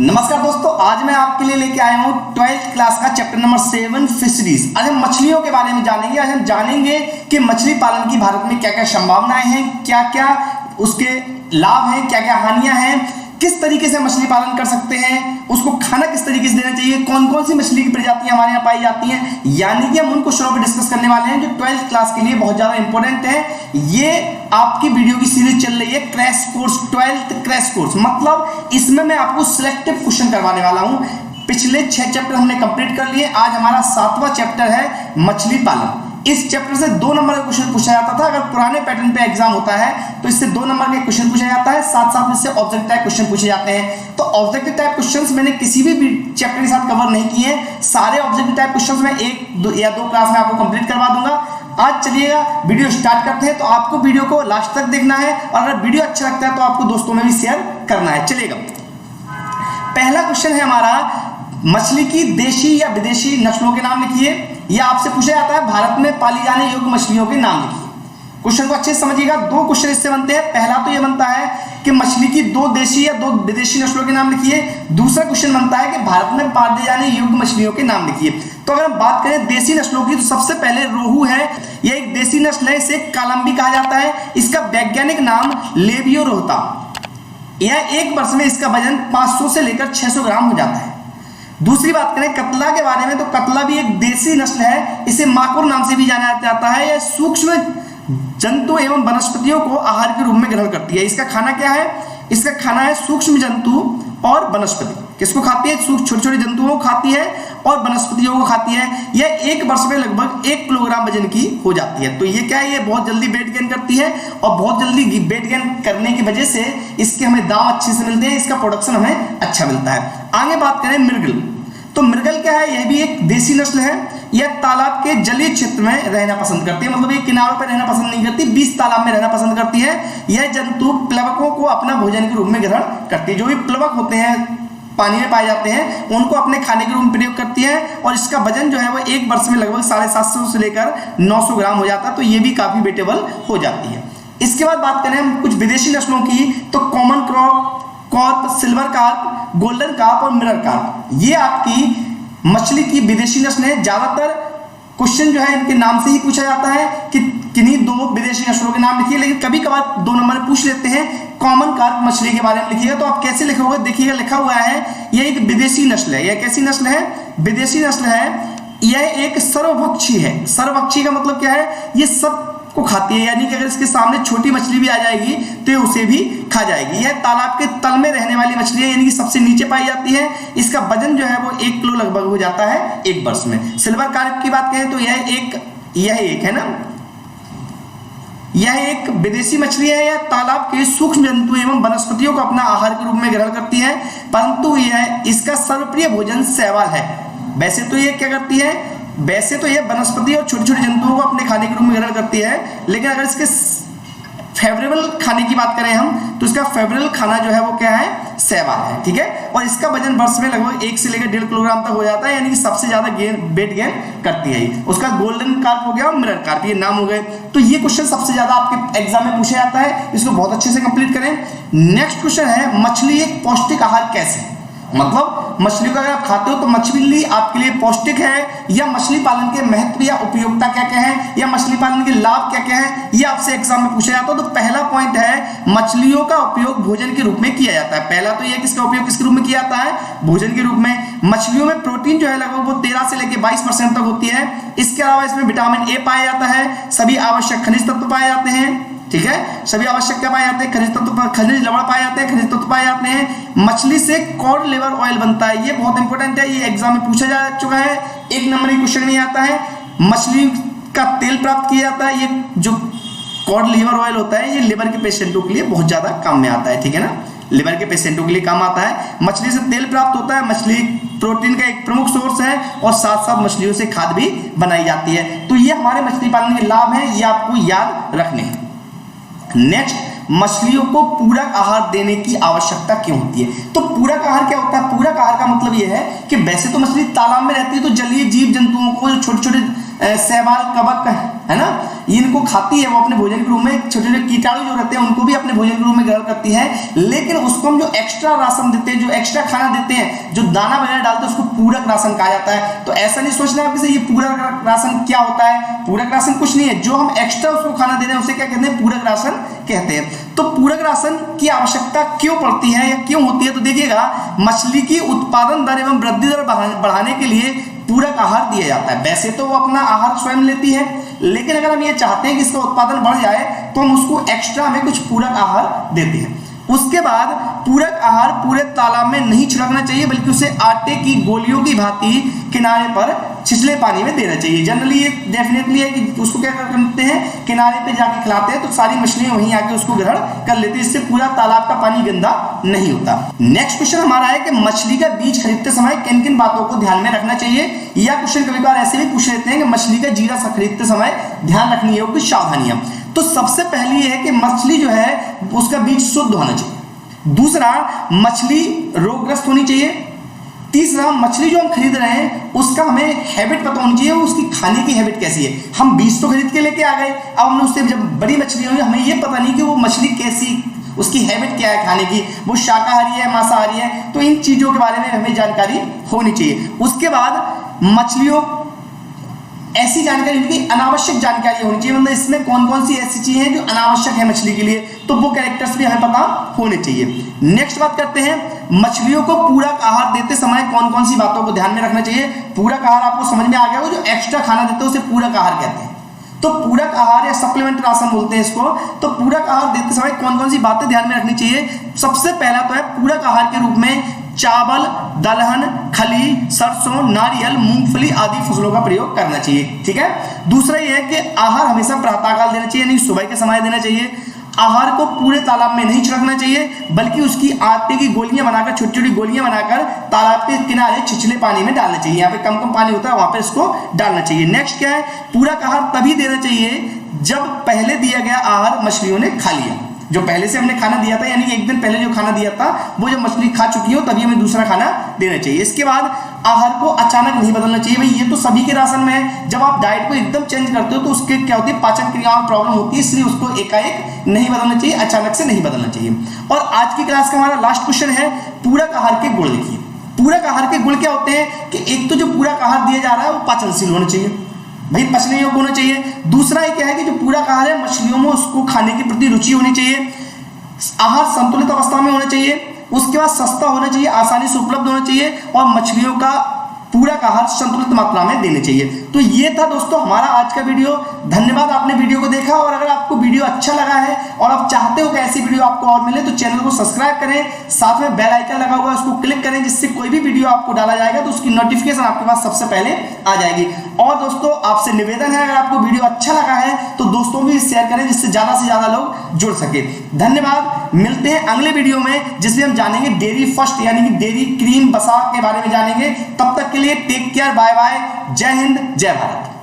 नमस्कार दोस्तों, आज मैं आपके लिए लेके आया हूँ 12th क्लास का चैप्टर नंबर 7 फिशरीज। आज हम मछलियों के बारे में जानेंगे। आज हम जानेंगे कि मछली पालन की भारत में क्या क्या संभावनाएं हैं, क्या क्या उसके लाभ हैं, क्या क्या हानियां हैं, किस तरीके से मछली पालन कर सकते हैं, उसको खाना किस तरीके से देना चाहिए, कौन कौन सी मछली की प्रजातियां हमारे यहाँ पाई जाती हैं, यानी कि हम उन क्वेश्चनों पर डिस्कस करने वाले हैं जो 12th क्लास के लिए बहुत ज्यादा इंपॉर्टेंट है। ये आपकी वीडियो की सीरीज चल रही है crash course, 12th crash course, मतलब इसमें मैं आपको सिलेक्टिव क्वेश्चन करवाने वाला हूं। पिछले 6 चैप्टर हमने कंप्लीट कर लिए, आज हमारा 7वां चैप्टर है मछली पालन। इस चैप्टर से 2 नंबर का क्वेश्चन पूछा जाता था। अगर पुराने पैटर्न पे एग्जाम होता है तो इससे 2 नंबर के क्वेश्चन पूछा जाता है, साथ साथ इससे ऑब्जेक्टिव टाइप क्वेश्चन पूछे जाते हैं। तो ऑब्जेक्टिव टाइप क्वेश्चंस मैंने किसी भी चैप्टर के साथ कवर नहीं किए हैं। सारे ऑब्जेक्टिव टाइप क्वेश्चंस मैं 1 या 2 क्लास में आपको कंप्लीट करवा दूंगा। आज चलिएगा वीडियो स्टार्ट करते हैं। तो आपको वीडियो को लास्ट तक देखना है और अगर वीडियो अच्छा लगता है तो आपको दोस्तों में भी शेयर करना है। चलिएगा, पहला क्वेश्चन है हमारा, मछली की देशी या विदेशी नस्लों के नाम लिखिए। यह आपसे पूछा जाता है भारत में पाली जाने योग्य मछलियों के नाम लिखिए। क्वेश्चन को अच्छे से समझिएगा। 2 क्वेश्चन इससे बनते हैं। पहला तो यह बनता है कि मछली की 2 देशी या 2 विदेशी नस्लों के नाम लिखिए। दूसरा क्वेश्चन बनता है कि भारत में पाले जाने योग्य मछलियों के नाम लिखिए। तो अगर हम बात करें देशी नस्लों की तो सबसे पहले रोहू है। यह एक देशी नस्ल है, इसे कालंबी कहा जाता है। इसका वैज्ञानिक नाम लेबियो रोहता। यह एक वर्ष में इसका वजन 500 से लेकर 600 ग्राम हो जाता है। दूसरी बात करें कतला के बारे में तो कतला भी एक देसी नस्ल है, इसे माकुर नाम से भी जाना जाता है। यह सूक्ष्म जंतु एवं वनस्पतियों को आहार के रूप में ग्रहण करती है। इसका खाना क्या है? इसका खाना है सूक्ष्म जंतु और वनस्पति। किसको खाती है? छोटे छोटे जंतुओं को खाती है और वनस्पतियों को खाती है। यह एक वर्ष में लगभग 1 किलोग्राम वजन की हो जाती है। तो ये क्या है? ये बहुत जल्दी वेट गेन करती है और बहुत जल्दी वेट गेन करने की वजह से इसके हमें दाम अच्छे से मिलते हैं, इसका प्रोडक्शन हमें अच्छा मिलता है। आगे बात करें मृगल, तो मृगल क्या है? यह भी एक देसी नस्ल है। यह तालाब के जलीय क्षेत्र में रहना पसंद करती है, मतलब ये किनारों पर रहना पसंद नहीं करती, बीच तालाब में रहना पसंद करती है। यह जंतु प्लवकों को अपना भोजन के रूप में ग्रहण करती है। जो भी प्लवक होते हैं पानी में पाए जाते हैं उनको अपने खाने के रूप में प्रयोग करती है और इसका वजन जो है वो एक वर्ष में लगभग 750 से लेकर 900 ग्राम हो जाता है। तो ये भी काफी वेटेबल हो जाती है। इसके बाद बात करें हम कुछ विदेशी नस्लों की तो common carp, silver carp, golden carp और मिरर कार्प, ये आपकी मछली की विदेशी नस्ल है। ज्यादातर क्वेश्चन जो है इनके नाम से ही पूछा जाता है कि किन्हीं 2 विदेशी नस्लों के नाम लिखिए, लेकिन कभी कभार 2 नंबर में पूछ लेते हैं कॉमन कार्प मछली के बारे में लिखिएगा। तो आप कैसे लिखोगे? देखिएगा, लिखा हुआ है यह एक विदेशी नस्ल है। यह कैसी नस्ल है? विदेशी नस्ल है। यह एक सर्वभक्षी है। सर्वभक्षी का मतलब क्या है? ये सब को खाती है, यानी कि अगर इसके सामने छोटी मछली भी आ जाएगी तो उसे भी खा जाएगी। यह तालाब के तल में रहने वाली मछली है, यानी कि सबसे नीचे पाई जाती है। इसका वजन जो है वो 1 किलो लगभग हो जाता है एक वर्ष में। सिल्वर कार्प की बात करें तो यह एक है ना, यह एक विदेशी मछली है। यह तालाब के सूक्ष्म जंतु एवं वनस्पतियों को अपना आहार के रूप में ग्रहण करती है, परंतु यह इसका सर्वप्रिय भोजन शैवाल है। वैसे तो ये क्या करती है? वैसे तो ये वनस्पति और छोटे छोटे जंतुओं को अपने खाने के रूप में ग्रहण करती है, लेकिन अगर इसके फेवरेबल खाने की बात करें हम तो इसका फेवरेबल खाना जो है वो क्या है? शैवाल है। ठीक है, और इसका वजन वर्ष में लगभग 1 से लेकर 1.5 किलोग्राम तक हो जाता है, यानी कि सबसे ज्यादा वेट गेन करती है। उसका गोल्डन कार्प हो गया और मिरर कार्प, ये नाम हो गए। तो ये क्वेश्चन सबसे ज्यादा आपके एग्जाम में पूछा जाता है, इसको बहुत अच्छे से कंप्लीट करें। नेक्स्ट क्वेश्चन है, मछली एक पौष्टिक आहार कैसे? मतलब मछली को अगर आप खाते हो तो मछली आपके लिए पौष्टिक है, या मछली पालन के महत्व या उपयोगिता क्या क्या है, या मछली पालन के लाभ क्या क्या है, ये आपसे एग्जाम में पूछा जाता है। तो पहला पॉइंट है, मछलियों का उपयोग भोजन के रूप में किया जाता है। पहला तो ये किसका उपयोग किसके रूप में किया जाता है? भोजन के रूप में। मछलियों में प्रोटीन जो है लगभग वो 13 से लेकर 22% तक होती है। इसके अलावा इसमें विटामिन ए पाया जाता है, सभी आवश्यक खनिज तत्व पाए जाते हैं। ठीक है, सभी आवश्यक क्या पाए जाते हैं? खनिज तत्व, खनिज लवण पाए जाते हैं, खनिज तत्व पाए जाते हैं। मछली से कॉड लिवर ऑयल बनता है, ये बहुत इंपॉर्टेंट है, ये एग्जाम में पूछा जा चुका है, 1 नंबर की क्वेश्चन में आता है। मछली का तेल प्राप्त किया जाता है। ये जो कॉड लिवर ऑयल होता है ये लिवर के पेशेंटों के लिए बहुत ज्यादा काम में आता है। ठीक है ना, लिवर के पेशेंटों के लिए काम आता है। मछली से तेल प्राप्त होता है। मछली प्रोटीन का एक प्रमुख सोर्स है और साथ साथ मछलियों से खाद भी बनाई जाती है। तो ये हमारे मछली पालन के लाभ हैं, ये आपको याद रखने हैं। नेक्स्ट, मछलियों को पूरक आहार देने की आवश्यकता क्यों होती है? तो पूरक आहार क्या होता है? पूरक आहार का मतलब यह है कि वैसे तो मछली तालाब में रहती है तो जलीय जीव जंतुओं को, छोटे छोटे शैवाल, कवक है ना, इनको खाती है, वो अपने भोजन के रूप में छोटे छोटे कीटाणु जो रहते हैं उनको भी अपने भोजन के रूप में ग्रहण करती है। लेकिन उसको हम जो एक्स्ट्रा राशन देते हैं, जो एक्स्ट्रा खाना देते हैं, जो दाना वगैरह डालते हैं, उसको पूरक राशन कहा जाता है। तो ऐसा नहीं सोचना आप ये पूरक राशन क्या होता है, पूरक राशन कुछ नहीं है, जो हम एक्स्ट्रा उसको खाना दे रहे हैं उसे क्या कहते हैं, पूरक राशन कहते हैं। तो पूरक राशन की आवश्यकता क्यों पड़ती है या क्यों होती है, तो देखिएगा मछली की उत्पादन दर एवं वृद्धि दर बढ़ाने के लिए पूरक आहार दिया जाता है। वैसे तो वो अपना आहार स्वयं लेती है, लेकिन अगर हम ये चाहते हैं कि इसका उत्पादन बढ़ जाए तो हम उसको एक्स्ट्रा में कुछ पूरक आहार देते हैं। उसके बाद पूरक आहार पूरे तालाब में नहीं छिड़कना चाहिए, बल्कि उसे आटे की गोलियों की भांति किनारे पर छिछले पानी में देना चाहिए। जनरली ये डेफिनेटली है कि उसको क्या करते हैं, किनारे पे जाके खिलाते हैं, तो सारी मछलियां वहीं आके उसको ग्रहण कर लेती है, इससे पूरा तालाब का पानी गंदा नहीं होता। नेक्स्ट क्वेश्चन हमारा है कि मछली का बीज खरीदते समय किन किन बातों को ध्यान में रखना चाहिए। या क्वेश्चन कभी बार ऐसे भी पूछ लेते हैं कि मछली का जीरा खरीदते समय ध्यान रखनी है कुछ सावधानियां। तो सबसे पहली है कि मछली जो है उसका बीज शुद्ध होना चाहिए। दूसरा, मछली रोगग्रस्त होनी चाहिए। तीसरा, मछली जो हम खरीद रहे हैं उसका हमें हैबिट पता होनी चाहिए, उसकी खाने की हैबिट कैसी है। हम बीज तो खरीद के लेके आ गए, अब हमने उससे जब बड़ी मछली होगी हमें ये पता नहीं कि वो मछली कैसी, उसकी हैबिट क्या है खाने की, वो शाकाहारी है मांसाहारी है, तो इन चीजों के बारे में हमें जानकारी होनी चाहिए। उसके बाद मछलियों ऐसी जानकारी होनी चाहिए, अनावश्यक जानकारी होनी चाहिए, मतलब इसमें कौन कौन सी ऐसी चीजें हैं जो अनावश्यक है मछली के लिए, तो वो कैरेक्टर्स भी हमें पता होने चाहिए। नेक्स्ट बात करते हैं, मछलियों को पूरक आहार देते समय कौन कौन सी बातों को ध्यान में रखना चाहिए। पूरक आहार आपको समझ में आ गया, वो जो एक्स्ट्रा खाना देते हैं उसे पूरक आहार कहते हैं। तो पूरक आहार या सप्लीमेंट्री राशन बोलते हैं इसको। तो पूरक आहार देते समय कौन कौन सी बातें ध्यान में रखनी चाहिए। सबसे पहला तो है पूरक आहार के रूप में चावल, दलहन, खली, सरसों, नारियल, मूंगफली आदि फसलों का प्रयोग करना चाहिए। ठीक है। दूसरा यह है कि आहार हमेशा प्रातःकाल देना चाहिए, यानी सुबह के समय देना चाहिए। आहार को पूरे तालाब में नहीं छिड़कना चाहिए, बल्कि उसकी आटे की गोलियां बनाकर, छोटी छोटी गोलियां बनाकर तालाब के किनारे छिछले पानी में डालना चाहिए। यहाँ पे कम कम पानी होता है, वहां पे इसको डालना चाहिए। नेक्स्ट क्या है, पूरक आहार तभी देना चाहिए जब पहले दिया गया आहार मछलियों ने खा लिया। जो पहले से हमने खाना दिया था, यानी कि एक दिन पहले जो खाना दिया था वो जब मछली खा चुकी हो तभी हमें दूसरा खाना देना चाहिए। इसके बाद आहार को अचानक नहीं बदलना चाहिए। भाई ये तो सभी के राशन में है, जब आप डाइट को एकदम चेंज करते हो तो उसके क्या होती है, पाचन क्रियाओं में प्रॉब्लम होती है, इसलिए उसको एकाएक नहीं बदलना चाहिए, अचानक से नहीं बदलना चाहिए। और आज की क्लास का हमारा लास्ट क्वेश्चन है, पूरक आहार के गुण लिखिए। पूरक आहार के गुण क्या होते हैं कि एक तो जो पूरक आहार दिया जा रहा है वो पाचनशील होना चाहिए, भाई पचने योग्य होना चाहिए। दूसरा ये क्या है कि जो पूरक आहार है मछलियों में उसको खाने के प्रति रुचि होनी चाहिए। आहार संतुलित अवस्था में होना चाहिए। उसके बाद सस्ता होना चाहिए, आसानी से उपलब्ध होना चाहिए, और मछलियों का पूरक आहार संतुलित मात्रा में देने चाहिए। तो ये था दोस्तों हमारा आज का वीडियो। धन्यवाद, आपने वीडियो को देखा। और अगर आपको वीडियो अच्छा लगा है और आप चाहते हो कि ऐसी वीडियो आपको और मिले तो चैनल को सब्सक्राइब करें, साथ में बेल आइकन लगा हुआ है उसको क्लिक करें, जिससे कोई भी वीडियो आपको डाला जाएगा तो उसकी नोटिफिकेशन आपके पास सबसे पहले आ जाएगी। और दोस्तों आपसे निवेदन है, अगर आपको वीडियो अच्छा लगा है तो दोस्तों भी शेयर करें, जिससे ज्यादा से ज्यादा लोग जुड़ सके। धन्यवाद, मिलते हैं अगले वीडियो में जिसमें हम जानेंगे डेयरी फर्स्ट यानी कि डेयरी क्रीम बसा के बारे में जानेंगे। तब तक के लिए टेक केयर, बाय बाय, जय हिंद, जय भारत।